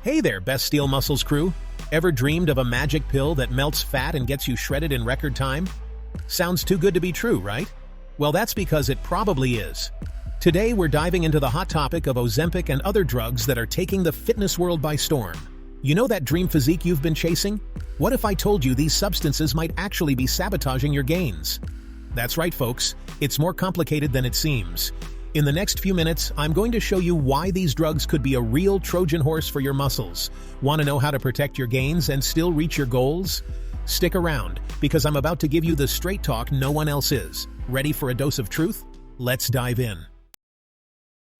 Hey there, Best Steel Muscles crew. Ever dreamed of a magic pill that melts fat and gets you shredded in record time? Sounds too good to be true, right? Well, that's because it probably is. Today, we're diving into the hot topic of Ozempic and other drugs that are taking the fitness world by storm. You know that dream physique you've been chasing? What if I told you these substances might actually be sabotaging your gains? That's right, folks. It's more complicated than it seems. In the next few minutes, I'm going to show you why these drugs could be a real Trojan horse for your muscles. Want to know how to protect your gains and still reach your goals? Stick around, because I'm about to give you the straight talk no one else is. Ready for a dose of truth? Let's dive in.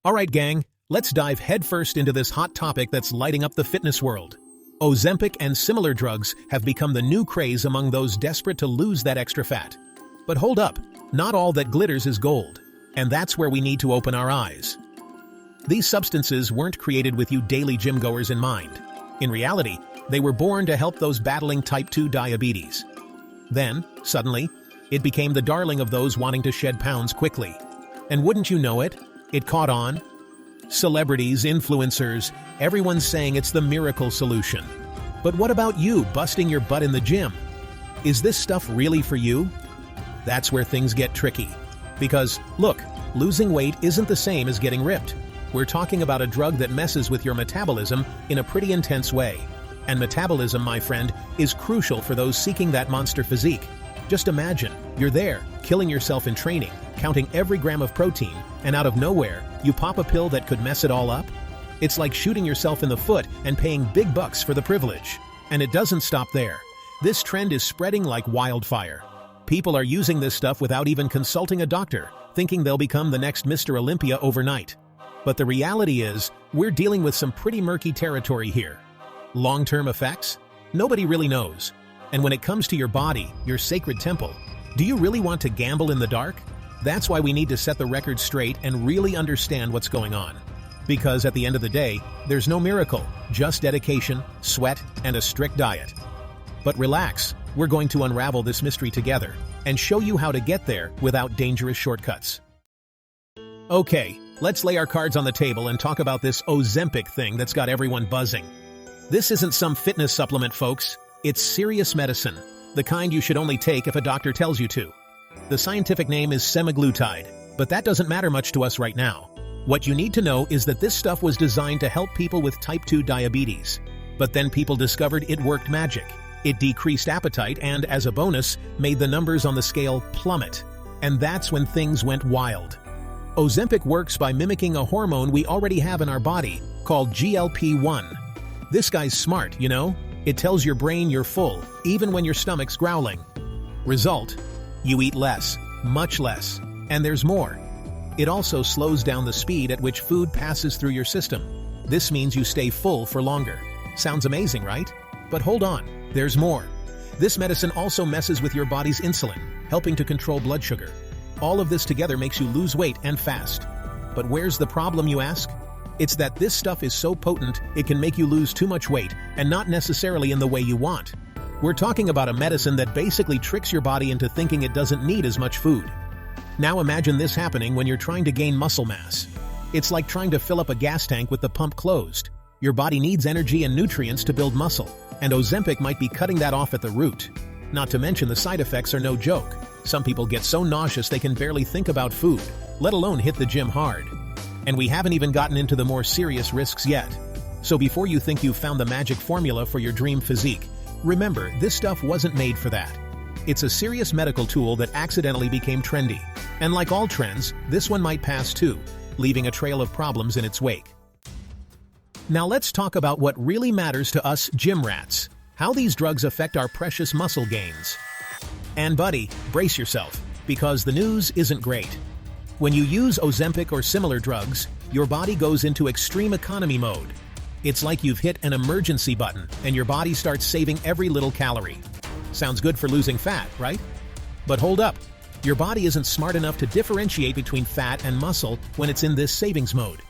Alright gang, let's dive headfirst into this hot topic that's lighting up the fitness world. Ozempic and similar drugs have become the new craze among those desperate to lose that extra fat. But hold up, not all that glitters is gold. And that's where we need to open our eyes. These substances weren't created with you daily gym goers in mind. In reality, they were born to help those battling type 2 diabetes. Then, suddenly, it became the darling of those wanting to shed pounds quickly. And wouldn't you know it, it caught on. Celebrities, influencers, everyone's saying it's the miracle solution. But what about you busting your butt in the gym? Is this stuff really for you? That's where things get tricky. Because, look, losing weight isn't the same as getting ripped. We're talking about a drug that messes with your metabolism in a pretty intense way. And metabolism, my friend, is crucial for those seeking that monster physique. Just imagine, you're there, killing yourself in training, counting every gram of protein, and out of nowhere, you pop a pill that could mess it all up? It's like shooting yourself in the foot and paying big bucks for the privilege. And it doesn't stop there. This trend is spreading like wildfire. People are using this stuff without even consulting a doctor, thinking they'll become the next Mr. Olympia overnight. But the reality is, we're dealing with some pretty murky territory here. Long-term effects? Nobody really knows. And when it comes to your body, your sacred temple, do you really want to gamble in the dark? That's why we need to set the record straight and really understand what's going on. Because at the end of the day, there's no miracle, just dedication, sweat, and a strict diet. But relax, we're going to unravel this mystery together and show you how to get there without dangerous shortcuts. Okay, let's lay our cards on the table and talk about this Ozempic thing that's got everyone buzzing. This isn't some fitness supplement, folks. It's serious medicine, the kind you should only take if a doctor tells you to. The scientific name is semaglutide, but that doesn't matter much to us right now. What you need to know is that this stuff was designed to help people with type 2 diabetes. But then people discovered it worked magic. It decreased appetite and, as a bonus, made the numbers on the scale plummet. And that's when things went wild. Ozempic works by mimicking a hormone we already have in our body, called GLP-1. This guy's smart, you know? It tells your brain you're full, even when your stomach's growling. Result? You eat less, much less, and there's more. It also slows down the speed at which food passes through your system. This means you stay full for longer. Sounds amazing, right? But hold on. There's more. This medicine also messes with your body's insulin, helping to control blood sugar. All of this together makes you lose weight and fast. But where's the problem, you ask? It's that this stuff is so potent, it can make you lose too much weight, and not necessarily in the way you want. We're talking about a medicine that basically tricks your body into thinking it doesn't need as much food. Now imagine this happening when you're trying to gain muscle mass. It's like trying to fill up a gas tank with the pump closed. Your body needs energy and nutrients to build muscle, and Ozempic might be cutting that off at the root. Not to mention the side effects are no joke. Some people get so nauseous they can barely think about food, let alone hit the gym hard. And we haven't even gotten into the more serious risks yet. So before you think you've found the magic formula for your dream physique, remember, this stuff wasn't made for that. It's a serious medical tool that accidentally became trendy. And like all trends, this one might pass too, leaving a trail of problems in its wake. Now let's talk about what really matters to us gym rats, how these drugs affect our precious muscle gains. And buddy, brace yourself, because the news isn't great. When you use Ozempic or similar drugs, your body goes into extreme economy mode. It's like you've hit an emergency button and your body starts saving every little calorie. Sounds good for losing fat, right? But hold up, your body isn't smart enough to differentiate between fat and muscle when it's in this savings mode.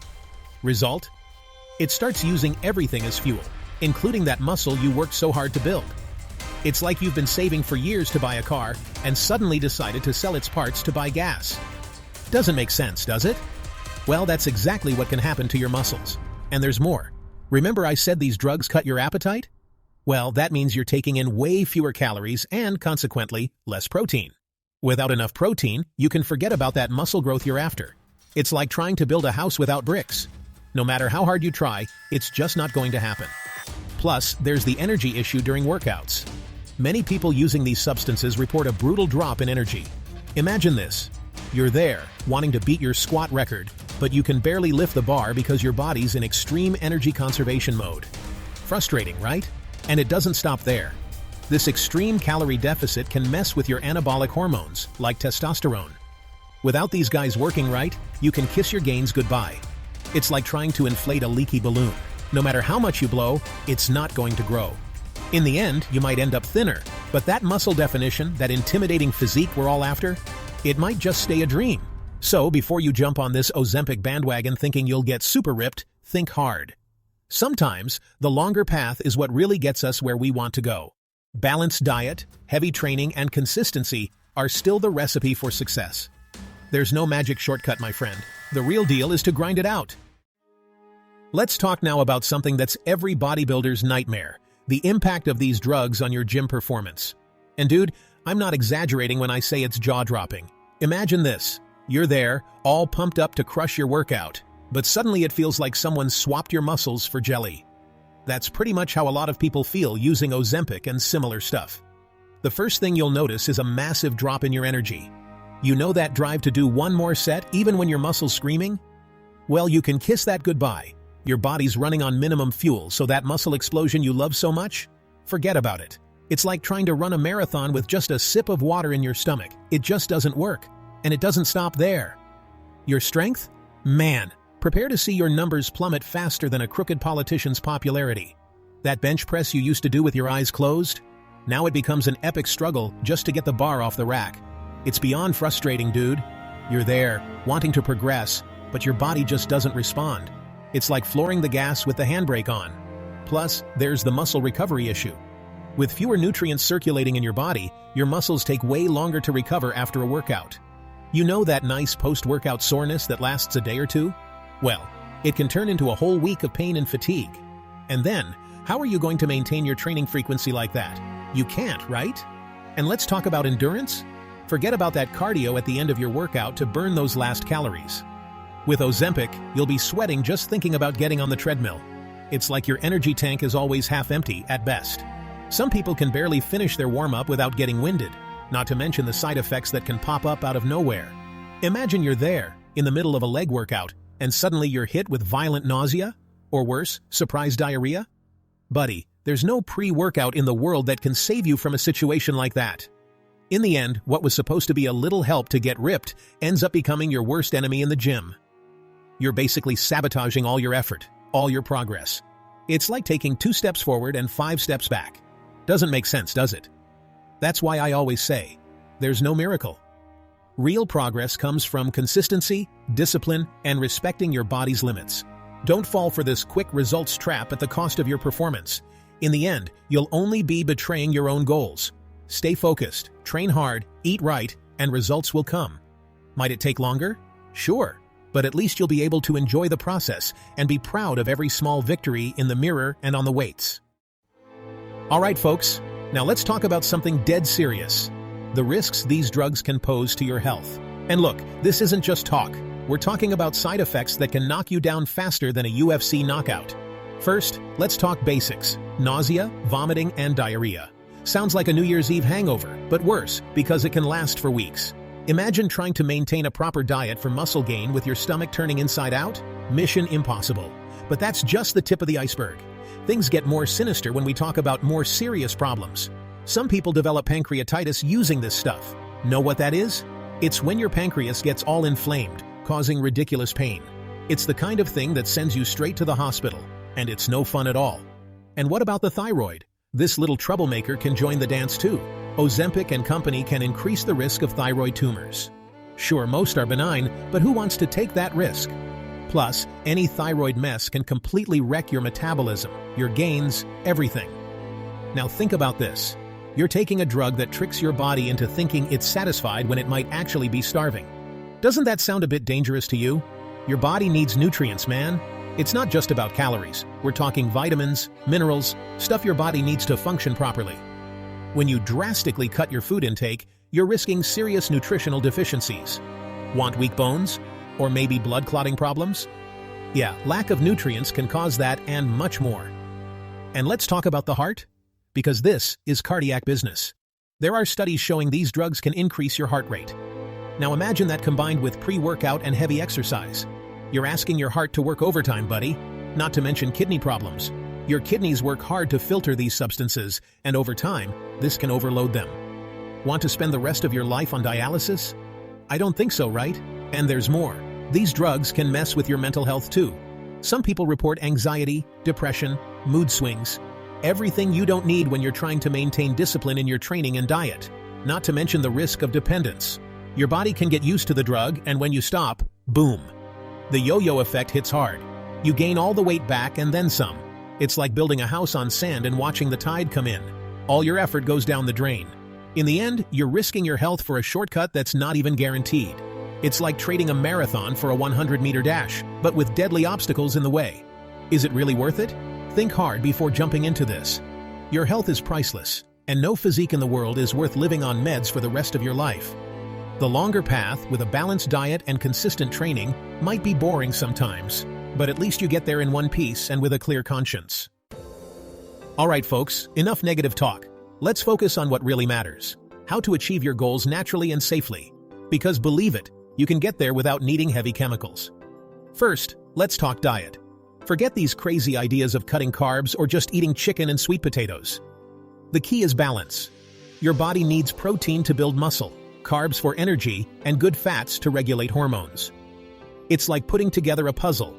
Result? It starts using everything as fuel, including that muscle you worked so hard to build. It's like you've been saving for years to buy a car and suddenly decided to sell its parts to buy gas. Doesn't make sense, does it? Well, that's exactly what can happen to your muscles. And there's more. Remember I said these drugs cut your appetite? Well, that means you're taking in way fewer calories and, consequently, less protein. Without enough protein, you can forget about that muscle growth you're after. It's like trying to build a house without bricks. No matter how hard you try, it's just not going to happen. Plus, there's the energy issue during workouts. Many people using these substances report a brutal drop in energy. Imagine this. You're there, wanting to beat your squat record, but you can barely lift the bar because your body's in extreme energy conservation mode. Frustrating, right? And it doesn't stop there. This extreme calorie deficit can mess with your anabolic hormones, like testosterone. Without these guys working right, you can kiss your gains goodbye. It's like trying to inflate a leaky balloon. No matter how much you blow, it's not going to grow. In the end, you might end up thinner, but that muscle definition, that intimidating physique we're all after, it might just stay a dream. So before you jump on this Ozempic bandwagon thinking you'll get super ripped, think hard. Sometimes, the longer path is what really gets us where we want to go. Balanced diet, heavy training, and consistency are still the recipe for success. There's no magic shortcut, my friend. The real deal is to grind it out. Let's talk now about something that's every bodybuilder's nightmare: the impact of these drugs on your gym performance. And dude, I'm not exaggerating when I say it's jaw-dropping. Imagine this. You're there, all pumped up to crush your workout, but suddenly it feels like someone swapped your muscles for jelly. That's pretty much how a lot of people feel using Ozempic and similar stuff. The first thing you'll notice is a massive drop in your energy. You know that drive to do one more set even when your muscles screaming? Well, you can kiss that goodbye. Your body's running on minimum fuel, so that muscle explosion you love so much? Forget about it. It's like trying to run a marathon with just a sip of water in your stomach. It just doesn't work. And it doesn't stop there. Your strength? Man, prepare to see your numbers plummet faster than a crooked politician's popularity. That bench press you used to do with your eyes closed? Now it becomes an epic struggle just to get the bar off the rack. It's beyond frustrating, dude. You're there, wanting to progress, but your body just doesn't respond. It's like flooring the gas with the handbrake on. Plus, there's the muscle recovery issue. With fewer nutrients circulating in your body, your muscles take way longer to recover after a workout. You know that nice post-workout soreness that lasts a day or two? Well, it can turn into a whole week of pain and fatigue. And then, how are you going to maintain your training frequency like that? You can't, right? And let's talk about endurance. Forget about that cardio at the end of your workout to burn those last calories. With Ozempic, you'll be sweating just thinking about getting on the treadmill. It's like your energy tank is always half empty at best. Some people can barely finish their warm-up without getting winded, not to mention the side effects that can pop up out of nowhere. Imagine you're there, in the middle of a leg workout, and suddenly you're hit with violent nausea? Or worse, surprise diarrhea? Buddy, there's no pre-workout in the world that can save you from a situation like that. In the end, what was supposed to be a little help to get ripped ends up becoming your worst enemy in the gym. You're basically sabotaging all your effort, all your progress. It's like taking 2 steps forward and 5 steps back. Doesn't make sense, does it? That's why I always say, there's no miracle. Real progress comes from consistency, discipline, and respecting your body's limits. Don't fall for this quick results trap at the cost of your performance. In the end, you'll only be betraying your own goals. Stay focused, train hard, eat right, and results will come. Might it take longer? Sure, but at least you'll be able to enjoy the process and be proud of every small victory in the mirror and on the weights. All right, folks, now let's talk about something dead serious: the risks these drugs can pose to your health. And look, this isn't just talk. We're talking about side effects that can knock you down faster than a UFC knockout. First, let's talk basics: nausea, vomiting, and diarrhea. Sounds like a New Year's Eve hangover, but worse, because it can last for weeks. Imagine trying to maintain a proper diet for muscle gain with your stomach turning inside out. Mission impossible. But that's just the tip of the iceberg. Things get more sinister when we talk about more serious problems. Some people develop pancreatitis using this stuff. Know what that is? It's when your pancreas gets all inflamed, causing ridiculous pain. It's the kind of thing that sends you straight to the hospital, and it's no fun at all. And what about the thyroid? This little troublemaker can join the dance too. Ozempic and company can increase the risk of thyroid tumors. Sure, most are benign, but who wants to take that risk? Plus, any thyroid mess can completely wreck your metabolism, your gains, everything. Now think about this. You're taking a drug that tricks your body into thinking it's satisfied when it might actually be starving. Doesn't that sound a bit dangerous to you? Your body needs nutrients, man. It's not just about calories. We're talking vitamins, minerals, stuff your body needs to function properly. When you drastically cut your food intake, you're risking serious nutritional deficiencies. Want weak bones? Or maybe blood clotting problems? Yeah, lack of nutrients can cause that and much more. And let's talk about the heart, because this is cardiac business. There are studies showing these drugs can increase your heart rate. Now imagine that combined with pre-workout and heavy exercise. You're asking your heart to work overtime, buddy, not to mention kidney problems. Your kidneys work hard to filter these substances, and over time, this can overload them. Want to spend the rest of your life on dialysis? I don't think so, right? And there's more. These drugs can mess with your mental health too. Some people report anxiety, depression, mood swings, everything you don't need when you're trying to maintain discipline in your training and diet. Not to mention the risk of dependence. Your body can get used to the drug, and when you stop, boom. The yo-yo effect hits hard. You gain all the weight back and then some. It's like building a house on sand and watching the tide come in. All your effort goes down the drain. In the end, you're risking your health for a shortcut that's not even guaranteed. It's like trading a marathon for a 100-meter dash, but with deadly obstacles in the way. Is it really worth it? Think hard before jumping into this. Your health is priceless, and no physique in the world is worth living on meds for the rest of your life. The longer path, with a balanced diet and consistent training, might be boring sometimes, but at least you get there in one piece and with a clear conscience. Alright folks, enough negative talk. Let's focus on what really matters. How to achieve your goals naturally and safely. Because believe it, you can get there without needing heavy chemicals. First, let's talk diet. Forget these crazy ideas of cutting carbs or just eating chicken and sweet potatoes. The key is balance. Your body needs protein to build muscle, carbs for energy, and good fats to regulate hormones. It's like putting together a puzzle.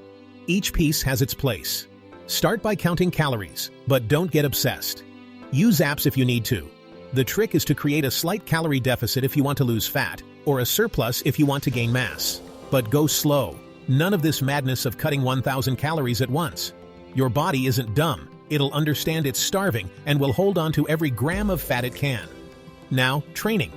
Each piece has its place. Start by counting calories, but don't get obsessed. Use apps if you need to. The trick is to create a slight calorie deficit if you want to lose fat, or a surplus if you want to gain mass. But go slow. None of this madness of cutting 1,000 calories at once. Your body isn't dumb. It'll understand it's starving and will hold on to every gram of fat it can. Now, training.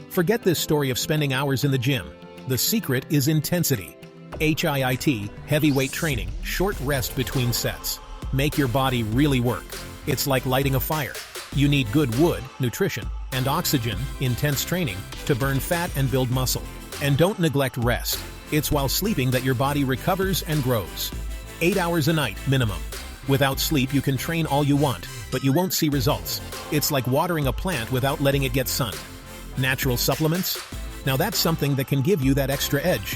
Forget this story of spending hours in the gym. The secret is intensity. HIIT, heavyweight training, short rest between sets. Make your body really work. It's like lighting a fire. You need good wood, nutrition, and oxygen, intense training, to burn fat and build muscle. And don't neglect rest. It's while sleeping that your body recovers and grows. 8 hours a night, minimum. Without sleep, you can train all you want, but you won't see results. It's like watering a plant without letting it get sun. Natural supplements? Now that's something that can give you that extra edge.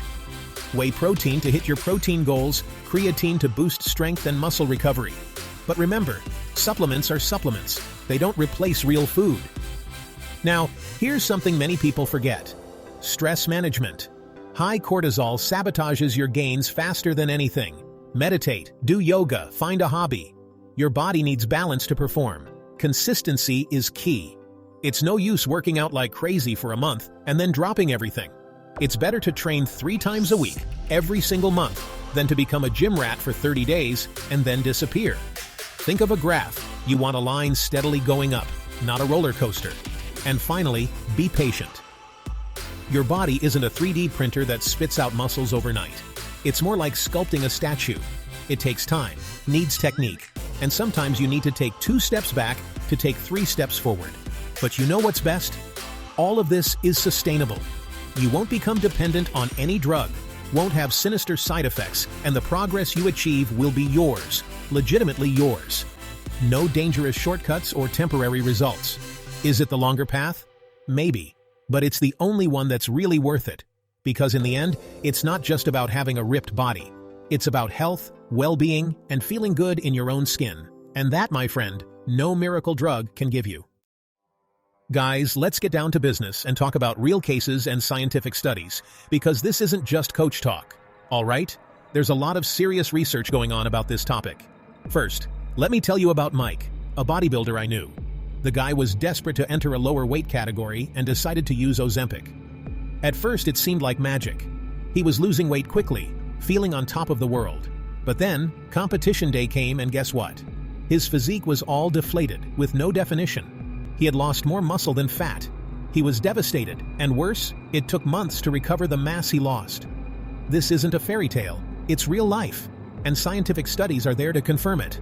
Whey protein to hit your protein goals, creatine to boost strength and muscle recovery. But remember, supplements are supplements. They don't replace real food. Now, here's something many people forget. Stress management. High cortisol sabotages your gains faster than anything. Meditate, do yoga, find a hobby. Your body needs balance to perform. Consistency is key. It's no use working out like crazy for a month and then dropping everything. It's better to train 3 times a week, every single month, than to become a gym rat for 30 days and then disappear. Think of a graph. You want a line steadily going up, not a roller coaster. And finally, be patient. Your body isn't a 3D printer that spits out muscles overnight. It's more like sculpting a statue. It takes time, needs technique, and sometimes you need to take 2 steps back to take 3 steps forward. But you know what's best? All of this is sustainable. You won't become dependent on any drug, won't have sinister side effects, and the progress you achieve will be yours, legitimately yours. No dangerous shortcuts or temporary results. Is it the longer path? Maybe, but it's the only one that's really worth it. Because in the end, it's not just about having a ripped body. It's about health, well-being, and feeling good in your own skin. And that, my friend, no miracle drug can give you. Guys, let's get down to business and talk about real cases and scientific studies, because this isn't just coach talk. All right? There's a lot of serious research going on about this topic. First, let me tell you about Mike, a bodybuilder I knew. The guy was desperate to enter a lower weight category and decided to use Ozempic. At first, it seemed like magic. He was losing weight quickly, feeling on top of the world. But then, competition day came, and guess what? His physique was all deflated, with no definition. He had lost more muscle than fat. He was devastated, and worse, it took months to recover the mass he lost. This isn't a fairy tale, it's real life. and scientific studies are there to confirm it.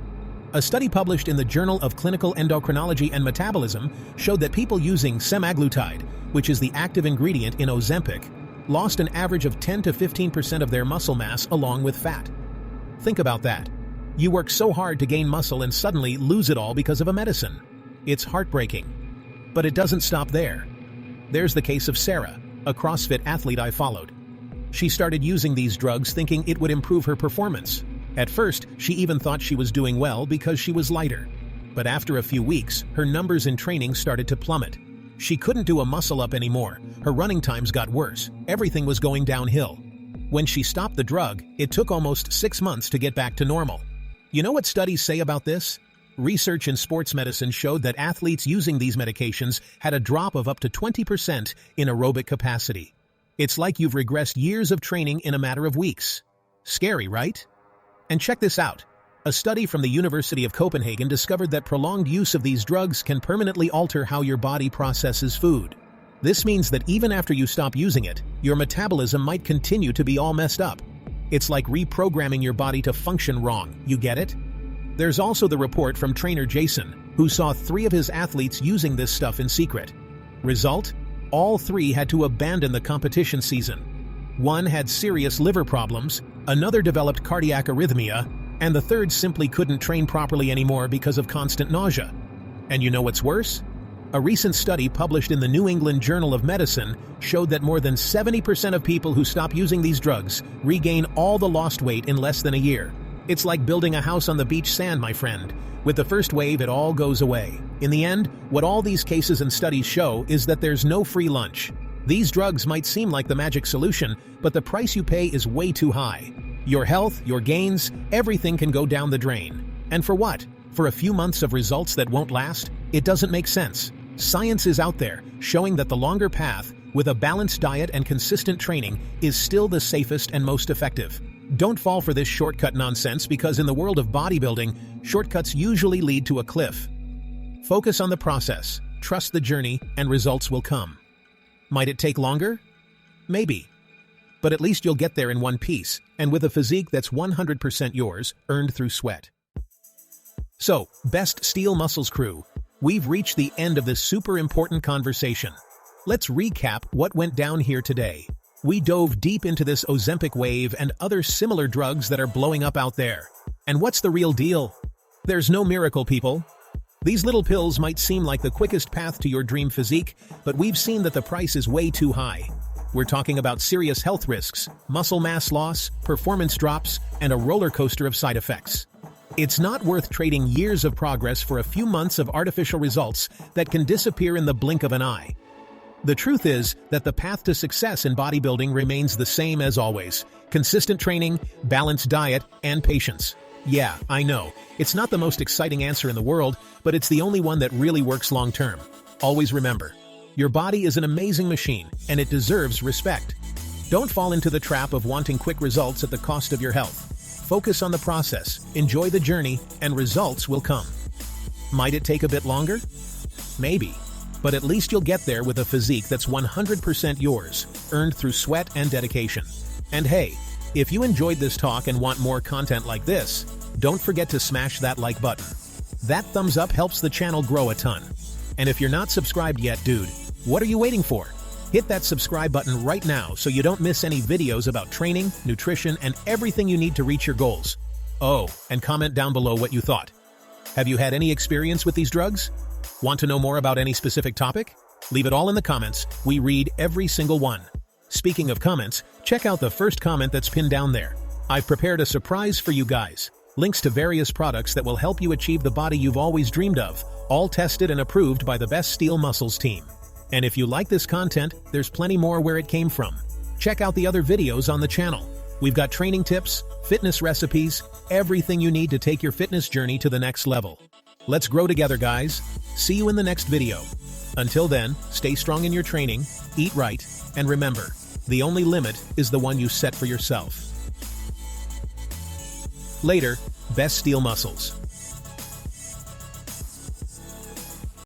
A study published in the Journal of Clinical Endocrinology and Metabolism showed that people using semaglutide, which is the active ingredient in Ozempic, lost an average of 10 to 15% of their muscle mass along with fat. Think about that. You work so hard to gain muscle and suddenly lose it all because of a medicine. It's heartbreaking. But it doesn't stop there. There's the case of Sarah, a CrossFit athlete I followed. She started using these drugs thinking it would improve her performance. At first, she even thought she was doing well because she was lighter. But after a few weeks, her numbers in training started to plummet. She couldn't do a muscle-up anymore, her running times got worse, everything was going downhill. When she stopped the drug, it took almost 6 months to get back to normal. You know what studies say about this? Research in sports medicine showed that athletes using these medications had a drop of up to 20% in aerobic capacity. It's like you've regressed years of training in a matter of weeks. Scary, right? And check this out. A study from the University of Copenhagen discovered that prolonged use of these drugs can permanently alter how your body processes food. This means that even after you stop using it, your metabolism might continue to be all messed up. It's like reprogramming your body to function wrong, you get it? There's also the report from trainer Jason, who saw 3 of his athletes using this stuff in secret. Result? All 3 had to abandon the competition season. One had serious liver problems, another developed cardiac arrhythmia, and the third simply couldn't train properly anymore because of constant nausea. And you know what's worse? A recent study published in the New England Journal of Medicine showed that more than 70% of people who stop using these drugs regain all the lost weight in less than a year. It's like building a house on the beach sand, my friend. With the first wave, it all goes away. In the end, what all these cases and studies show is that there's no free lunch. These drugs might seem like the magic solution, but the price you pay is way too high. Your health, your gains, everything can go down the drain. And for what? For a few months of results that won't last? It doesn't make sense. Science is out there, showing that the longer path, with a balanced diet and consistent training, is still the safest and most effective. Don't fall for this shortcut nonsense because in the world of bodybuilding, shortcuts usually lead to a cliff. Focus on the process, trust the journey, and results will come. Might it take longer? Maybe. But at least you'll get there in one piece, and with a physique that's 100% yours, earned through sweat. So, Best Steel Muscles crew, we've reached the end of this super important conversation. Let's recap what went down here today. We dove deep into this Ozempic wave and other similar drugs that are blowing up out there. And what's the real deal? There's no miracle, people. These little pills might seem like the quickest path to your dream physique, but we've seen that the price is way too high. We're talking about serious health risks, muscle mass loss, performance drops, and a roller coaster of side effects. It's not worth trading years of progress for a few months of artificial results that can disappear in the blink of an eye. The truth is that the path to success in bodybuilding remains the same as always: consistent training, balanced diet, and patience. Yeah, I know, it's not the most exciting answer in the world, but it's the only one that really works long-term. Always remember, your body is an amazing machine, and it deserves respect. Don't fall into the trap of wanting quick results at the cost of your health. Focus on the process, enjoy the journey, and results will come. Might it take a bit longer? Maybe. But at least you'll get there with a physique that's 100% yours, earned through sweat and dedication. And hey, if you enjoyed this talk and want more content like this, don't forget to smash that like button. That thumbs up helps the channel grow a ton. And if you're not subscribed yet, dude, what are you waiting for? Hit that subscribe button right now so you don't miss any videos about training, nutrition, and everything you need to reach your goals. Oh, and comment down below what you thought. Have you had any experience with these drugs? Want to know more about any specific topic? Leave it all in the comments. We read every single one. Speaking of comments, check out the first comment that's pinned down there. I've prepared a surprise for you guys. Links to various products that will help you achieve the body you've always dreamed of, all tested and approved by the Best Steel Muscles team. And if you like this content, there's plenty more where it came from. Check out the other videos on the channel. We've got training tips, fitness recipes, everything you need to take your fitness journey to the next level. Let's grow together, guys. See you in the next video. Until then, stay strong in your training, eat right, and remember, the only limit is the one you set for yourself. Later, Best Steel Muscles.